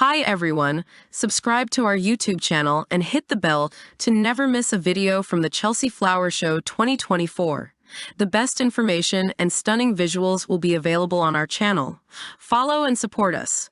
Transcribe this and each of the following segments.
Hi everyone, subscribe to our YouTube channel and hit the bell to never miss a video from the Chelsea Flower Show 2024. The best information and stunning visuals will be available on our channel. Follow and support us.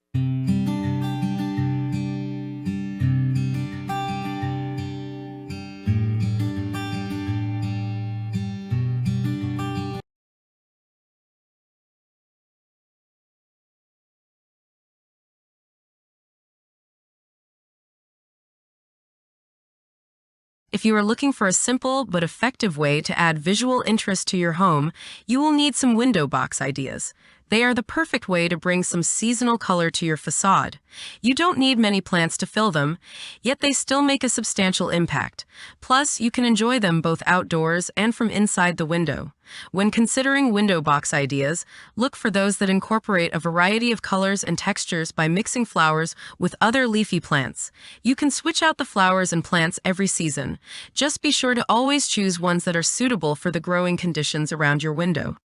If you are looking for a simple but effective way to add visual interest to your home, you will need some window box ideas. They are the perfect way to bring some seasonal color to your facade. You don't need many plants to fill them, yet they still make a substantial impact. Plus, you can enjoy them both outdoors and from inside the window. When considering window box ideas, look for those that incorporate a variety of colors and textures by mixing flowers with other leafy plants. You can switch out the flowers and plants every season. Just be sure to always choose ones that are suitable for the growing conditions around your window.